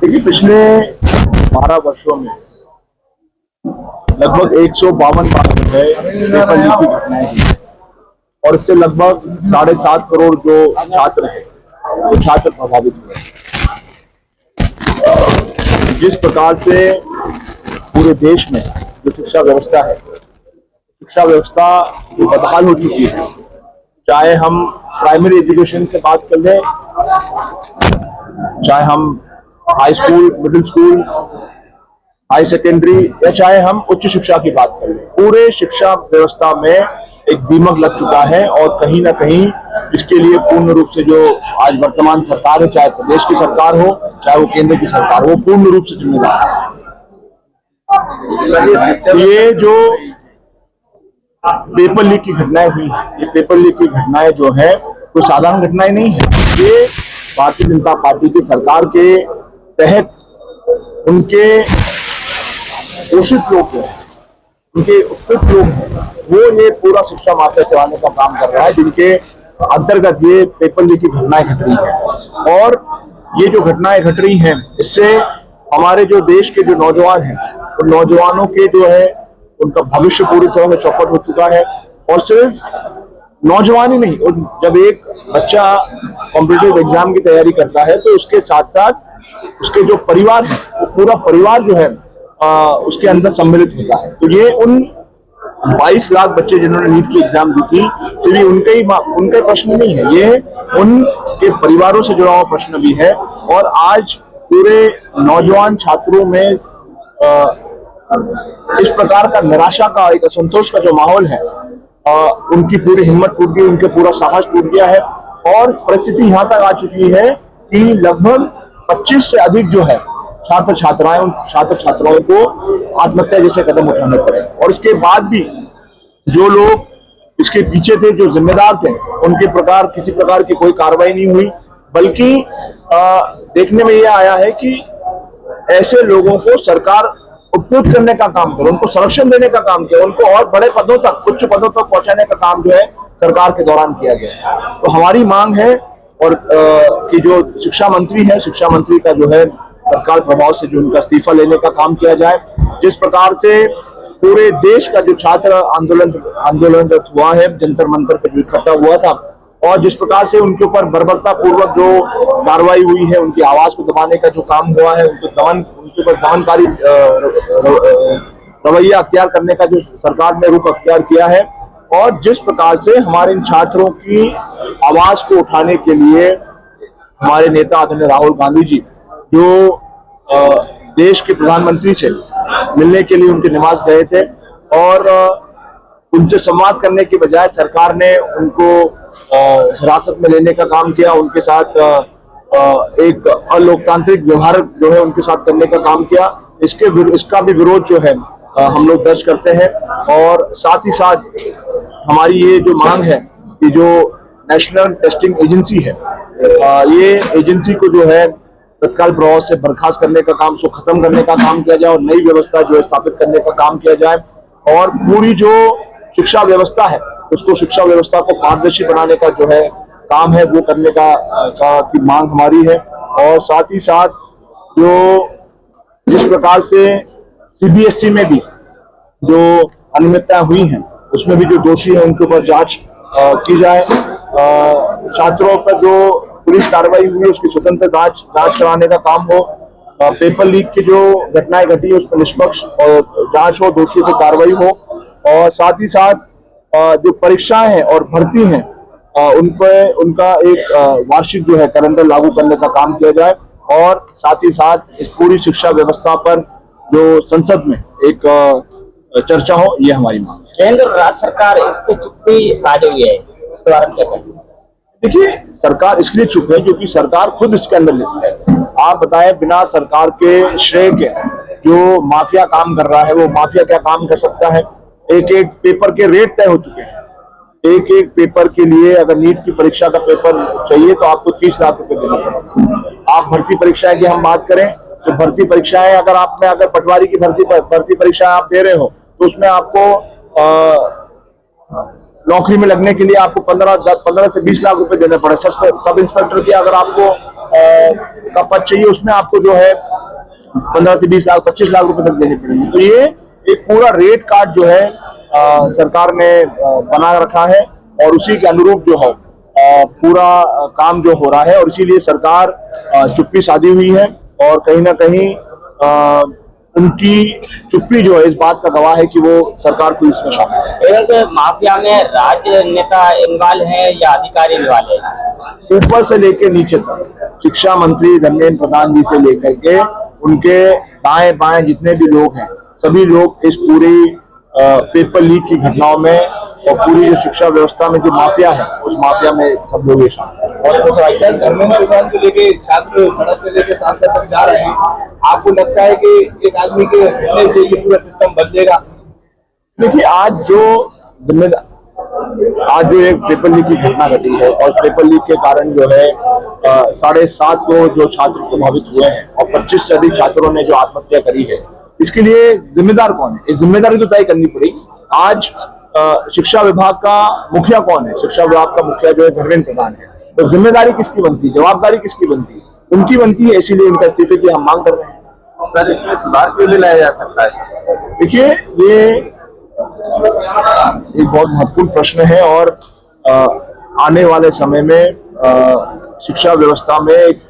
देखिए, पिछले 12 वर्षों में लगभग 152 बार जो है पेपर लीक की घटनाएं हुई और इससे लगभग 7.5 करोड़ जो छात्र हैं वो छात्र प्रभावित हुए। जिस प्रकार से पूरे देश में जो शिक्षा व्यवस्था है, शिक्षा व्यवस्था बदहाल हो चुकी है। चाहे हम प्राइमरी एजुकेशन से बात कर लें, चाहे हम high school, middle school, high secondary, या चाहे हम उच्च शिक्षा की बात करें, पूरे शिक्षा व्यवस्था में एक दीमक लग चुका है। और कहीं ना कहीं इसके लिए पूर्ण रूप से जो आज वर्तमान सरकार है, चाहे प्रदेश की सरकार हो चाहे वो केंद्र की सरकार हो, वो पूर्ण रूप से जिम्मेदार है। ये जो पेपर लीक की घटनाएं हुई हैं, ये पेपर लीक की घटनाएं जो है कोई साधारण घटनाएं नहीं है। ये भारतीय जनता पार्टी की सरकार के तहत उनके पोषित लोग हैं, उनके उपयुक्त लोग हैं, वो ये पूरा शिक्षा माफिया चलाने का काम कर रहा है, जिनके अंतर्गत ये पेपर लीक की घटनाएं घट रही हैं। और ये जो घटनाएं घट रही हैं, इससे हमारे जो देश के जो नौजवान हैं, उन नौजवानों के जो है उनका भविष्य पूरी तरह से चौपट हो चुका है। और सिर्फ नौजवान ही नहीं, जब एक बच्चा कॉम्पिटिटिव एग्जाम की तैयारी करता है तो उसके साथ साथ उसके जो परिवार है, वो पूरा परिवार जो है उसके अंदर सम्मिलित होता है। तो ये उन 22 लाख बच्चे जिन्होंने नीट की एग्जाम दी थी, सिर्फ उनके प्रश्न नहीं है, ये उनके परिवारों से जुड़ा हुआ प्रश्न भी है। और आज पूरे नौजवान छात्रों में इस प्रकार का निराशा का, एक असंतोष का जो माहौल है, उनकी पूरी हिम्मत टूट गई, उनके पूरा साहस टूट गया है। और परिस्थिति यहाँ तक आ चुकी है कि लगभग 25 से अधिक जो है छात्र छात्राएं, उन छात्र छात्राओं को आत्महत्या जैसे कदम उठाने पड़े। और इसके बाद भी जो लोग इसके पीछे थे, जो जिम्मेदार थे, उनके किसी प्रकार की कोई कार्रवाई नहीं हुई। बल्कि देखने में यह आया है कि ऐसे लोगों को सरकार उपयुक्त करने का काम करे, उनको संरक्षण देने का काम किया, उनको और बड़े पदों तक, उच्च पदों तक पहुंचाने का काम जो है सरकार के दौरान किया गया। तो हमारी मांग है और कि जो शिक्षा मंत्री है, शिक्षा मंत्री का जो है तत्काल प्रभाव से जो उनका इस्तीफा लेने का काम किया जाए। जिस प्रकार से पूरे देश का जो छात्र आंदोलन हुआ है, जंतर मंतर पर जो इकट्ठा हुआ था, और जिस प्रकार से उनके ऊपर बर्बरता पूर्वक जो कार्रवाई हुई है, उनकी आवाज को दबाने का जो काम हुआ है, उनके ऊपर दमनकारी रवैया अख्तियार करने का जो सरकार ने रुख अख्तियार किया है, और जिस प्रकार से हमारे इन छात्रों की आवाज को उठाने के लिए हमारे नेता आदरणीय राहुल गांधी जी जो देश के प्रधानमंत्री से मिलने के लिए उनके निवास गए थे, और उनसे संवाद करने के बजाय सरकार ने उनको हिरासत में लेने का काम किया, उनके साथ एक अलोकतांत्रिक व्यवहार जो है उनके साथ करने का काम किया। इसका भी विरोध जो है हम लोग दर्ज करते हैं। और साथ ही साथ हमारी ये जो मांग है कि जो नेशनल टेस्टिंग एजेंसी है, ये एजेंसी को जो है तत्काल प्रभाव से बर्खास्त करने का काम, उसको खत्म करने का काम किया जाए और नई व्यवस्था जो है स्थापित करने का काम किया जाए। और पूरी जो शिक्षा व्यवस्था है, उसको शिक्षा व्यवस्था को पारदर्शी बनाने का जो है काम है, वो करने की मांग हमारी है। और साथ ही साथ जो जिस प्रकार से सीबीएसई में भी जो अनियमितताएं हुई हैं, उसमें भी जो दोषी है उनके ऊपर जांच की जाए। छात्रों पर जो पुलिस कार्रवाई हुई है उसकी स्वतंत्र जांच कराने का काम हो। पेपर लीक की जो घटनाएं घटी है उस पर निष्पक्ष जांच हो, दोषियों पर कार्रवाई हो। और साथ ही साथ जो परीक्षाएं हैं और भर्ती हैं, उन पर उनका एक वार्षिक जो है कैलेंडर लागू करने का काम किया जाए। और साथ ही साथ इस पूरी शिक्षा व्यवस्था पर जो संसद में एक चर्चा हो, ये हमारी मांग है। केंद्र और राज्य सरकार इस पे चुप्पी साधे हुई है, उसके बारे में क्या कहेंगे? देखिए, सरकार इसलिए चुप है क्योंकि सरकार खुद इसके अंदर लिप्त है। आप बताएं, बिना सरकार के श्रेय के जो माफिया काम कर रहा है, वो माफिया क्या काम कर सकता है? एक एक पेपर के रेट तय हो चुके हैं। एक एक पेपर के लिए अगर नीट की परीक्षा का पेपर चाहिए तो आपको 30 लाख रुपए देना पड़ेगा। आप भर्ती परीक्षाएं की हम बात करें तो भर्ती परीक्षाएं अगर पटवारी की भर्ती परीक्षा आप दे रहे हो तो उसमें आपको नौकरी में लगने के लिए आपको 15 से 20 लाख रुपए देने पड़े। सब इंस्पेक्टर की अगर आपको का पद चाहिए, उसमें आपको जो है 15 से 20 लाख 25 लाख रुपए तक देने पड़ेंगे। तो ये एक पूरा रेट कार्ड जो है सरकार ने बना रखा है और उसी के अनुरूप जो है पूरा काम जो हो रहा है, और इसीलिए सरकार चुप्पी साधी हुई है। और कहीं ना कहीं उनकी चुप्पी जो है इस बात का गवाह है कि वो सरकार को इसमें शामिल है। इस माफिया में राजनेता इन्वॉल्व है या अधिकारी इन्वॉल्व है? ऊपर से लेकर नीचे तक, शिक्षा मंत्री धर्मेंद्र प्रधान जी से लेकर के उनके दाएं बाएं जितने भी लोग हैं, सभी लोग इस पूरी पेपर लीक की घटनाओं में और पूरी जो शिक्षा व्यवस्था में जो माफिया है उस माफिया में सब लोग ये शामिल हैं। और धर्मेंद्र प्रधान को लेके छात्र सड़क से लेके सांसद तक जा रहे हैं, आपको लगता है कि एक आदमी के रहने से ये पूरा सिस्टम बदलेगा? देखिए, आज जो एक पेपर लीक की घटना घटी है और पेपर लीक के कारण जो है 7.5 करोड़ जो छात्र प्रभावित हुए हैं और 25 से अधिक छात्रों ने जो आत्महत्या करी है, इसके लिए जिम्मेदार कौन है? इस जिम्मेदारी तो तय करनी पड़ेगी। आज शिक्षा विभाग का मुखिया कौन है? शिक्षा विभाग का मुखिया जो है धर्मेंद्र प्रधान है। तो जिम्मेदारी किसकी बनती है, जवाबदारी किसकी बनती है? उनकी बनती है, इसीलिए उनका इस्तीफे की हम मांग कर रहे हैं। सर, इसमें सुधार क्यों नहीं लाया जा सकता है? देखिए, ये एक बहुत महत्वपूर्ण प्रश्न है और आने वाले समय में शिक्षा व्यवस्था में एक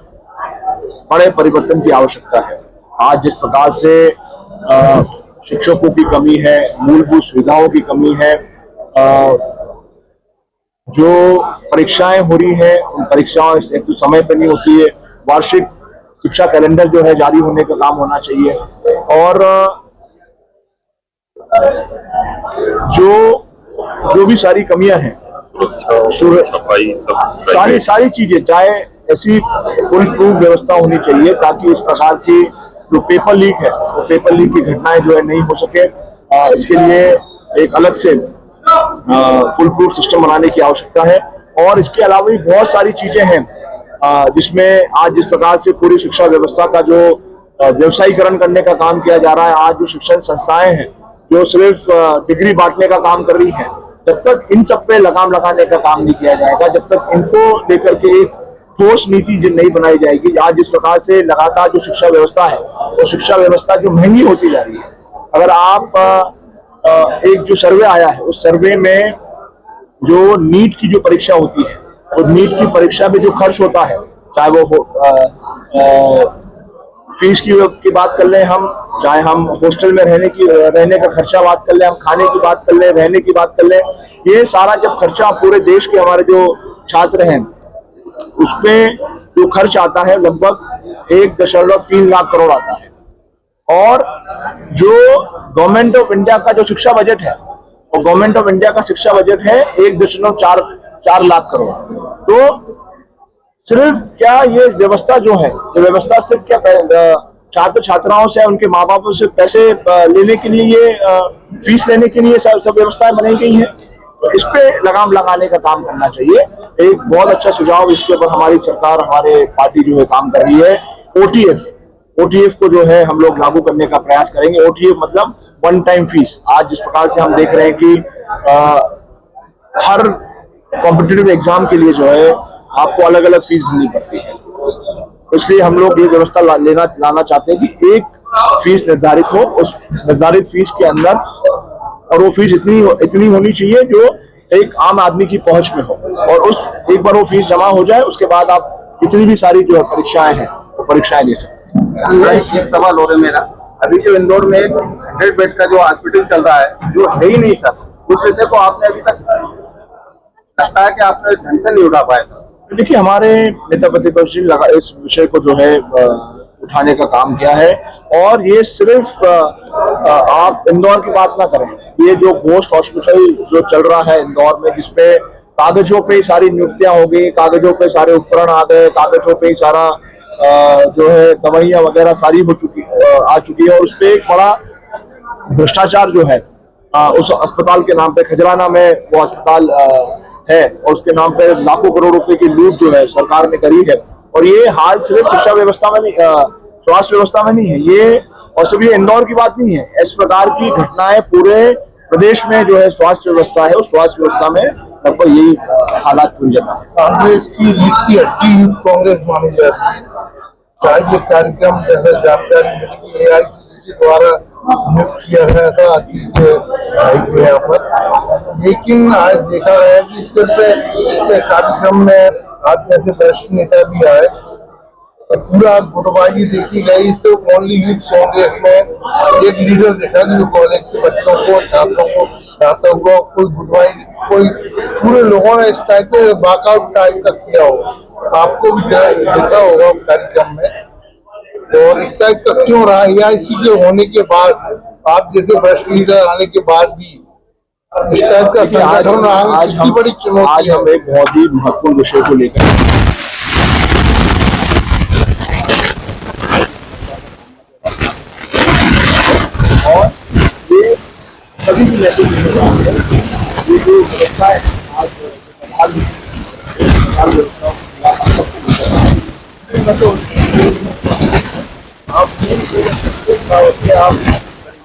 बड़े परिवर्तन की आवश्यकता है। आज जिस प्रकार से शिक्षकों की कमी है, मूलभूत सुविधाओं की कमी है, जो परीक्षाएं हो रही है उन परीक्षाओं एक तो समय पर नहीं होती है, वार्षिक शिक्षा कैलेंडर जो है जारी होने का काम होना चाहिए, और जो भी सारी कमियां हैं, सारी चीजें, चाहे ऐसी फुल प्रूफ व्यवस्था होनी चाहिए ताकि इस प्रकार की जो पेपर लीक है वो पेपर लीक की घटनाएं जो है नहीं हो सके। इसके लिए एक अलग से फुल प्रूफ सिस्टम बनाने की आवश्यकता है। और इसके अलावा भी बहुत सारी चीजें हैं जिसमें आज जिस प्रकार से पूरी शिक्षा व्यवस्था का जो व्यवसायीकरण करने का काम किया जा रहा है, आज जो शिक्षण संस्थाएं हैं जो सिर्फ डिग्री बांटने का काम कर रही है, जब तक इन सब पे लगाम लगाने का काम नहीं किया जाएगा, जब तक इनको लेकर के एक ठोस नीति नहीं बनाई जाएगी। आज जिस प्रकार से लगातार जो शिक्षा व्यवस्था है वो शिक्षा व्यवस्था जो महंगी होती जा रही है। अगर आप एक जो सर्वे आया है उस सर्वे में जो नीट की जो परीक्षा होती है, तो नीट की परीक्षा में जो खर्च होता है, चाहे वो फीस की बात कर लें हम, चाहे हम हॉस्टल में रहने का खर्चा बात कर लें, हम खाने की बात कर लें, रहने की बात कर लें, ये सारा जब खर्चा पूरे देश के हमारे जो छात्र हैं उसमें जो खर्च आता है लगभग 1.3 लाख करोड़ आता है। और जो गवर्नमेंट ऑफ इंडिया का जो शिक्षा बजट है, और गवर्नमेंट ऑफ इंडिया का शिक्षा बजट है 1.4 लाख करोड़। तो सिर्फ क्या ये व्यवस्था जो है, ये व्यवस्था सिर्फ क्या छात्र छात्राओं से, उनके माँ बापों से पैसे लेने के लिए, ये फीस लेने के लिए सब व्यवस्थाएं बनाई गई हैं? तो इस पे लगाम लगाने का काम करना चाहिए। एक बहुत अच्छा सुझाव इसके ऊपर हमारी सरकार, हमारे पार्टी जो है काम कर रही है। ओटीएफ को जो है हम लोग लागू करने का प्रयास करेंगे। ओटीएफ मतलब वन टाइम फीस। आज जिस प्रकार से हम देख रहे हैं कि हर कॉम्पिटिटिव एग्जाम के लिए जो है आपको अलग अलग फीस भरनी पड़ती है, इसलिए हम लोग ये व्यवस्था लाना चाहते हैं कि एक फीस निर्धारित हो, उस निर्धारित फीस के अंदर, और वो फीस इतनी होनी चाहिए जो एक आम आदमी की पहुंच में हो, और उस एक बार वो फीस जमा हो जाए उसके बाद आप जितनी भी सारी जो परीक्षाएं हैं वो परीक्षाएं ले सकते हैं। एक सवाल और है मेरा, अभी जो इंदौर में 100 बेड का जो हॉस्पिटल चल रहा है जो है ही नहीं सर, उस विषय को आपने अभी तक लगता है कि आपने ढंग से नहीं उठा पाए? देखिए, हमारे नेता प्रतिपक्ष जी इस विषय को जो है उठाने का काम किया है, और ये सिर्फ आप इंदौर की बात ना करें, ये जो घोस्ट हॉस्पिटल जो चल रहा है इंदौर में, जिसपे कागजों पे ही सारी नियुक्तियां हो गई, कागजों पे सारे उपकरण आ गए, कागजों पे ही सारा जो है दवाइयां वगैरह सारी आ चुकी है, और उस पे एक बड़ा भ्रष्टाचार जो है उस अस्पताल के नाम पे, खजराना में वो अस्पताल है, और उसके नाम पे लाखों करोड़ रुपए की लूट जो है सरकार ने करी है। और ये हाल सिर्फ शिक्षा व्यवस्था में नहीं, स्वास्थ्य व्यवस्था में नहीं है ये, और सिर्फ ये इंदौर की बात नहीं है, इस प्रकार की घटनाएं पूरे प्रदेश में जो है स्वास्थ्य व्यवस्था है, उस स्वास्थ्य व्यवस्था में लगभग यही हालात पूरी जगह है। कांग्रेस की नीति हटकी कांग्रेस मानी जाती है। ये कार्यक्रम जैसा जानकारी AICC द्वारा नियुक्त किया गया था अतीत भाई के यहाँ पर, लेकिन आज देखा गया कि सिर्फ कार्यक्रम में आज जैसे वरिष्ठ नेता भी आए, पूरा गुटबाजी देखी गई। सिर्फ ओनली यूथ कांग्रेस में एक लीडर देखा कि जो कॉलेज के बच्चों को छात्रों को कोई गुटबाजी, कोई पूरे लोगों ने इस टाइप के वॉकआउट टाइप का किया हो। आपको भी देखा होगा कार्यक्रम में। और इस टाइप का क्यों रहा? AICC के होने के बाद, आप जैसे वरिष्ठ लीडर आने के बाद भी इस टाइप का संगठन रहा, कितनी बड़ी चुनौती है। हम एक बहुत ही महत्वपूर्ण विषय को लेकर और ये सभी की नैतिक जिम्मेदारी है। ये जो व्यवस्था है आज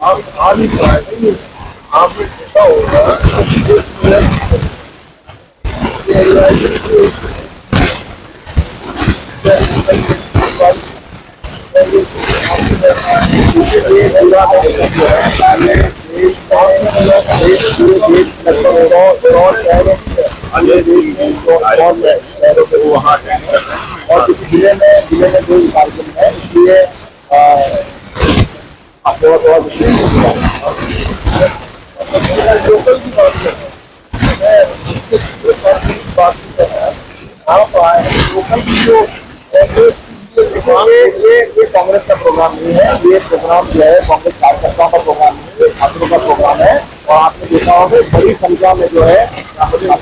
आप आ नहीं पाए। आपने देखा होगा वहाँ और जिले में जो कार्यक्रम है, इसलिए थोड़ा विशेष लोकल की बात लोकल की जो ये कांग्रेस का प्रोग्राम नहीं है। ये प्रोग्राम जो है कांग्रेस कार्यकर्ताओं का प्रोग्राम नहीं है, छात्रों का प्रोग्राम है। और आपने देखा होगा बड़ी संख्या में जो है छात्रों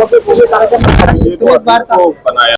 को पूरे कार्यक्रम बनाया।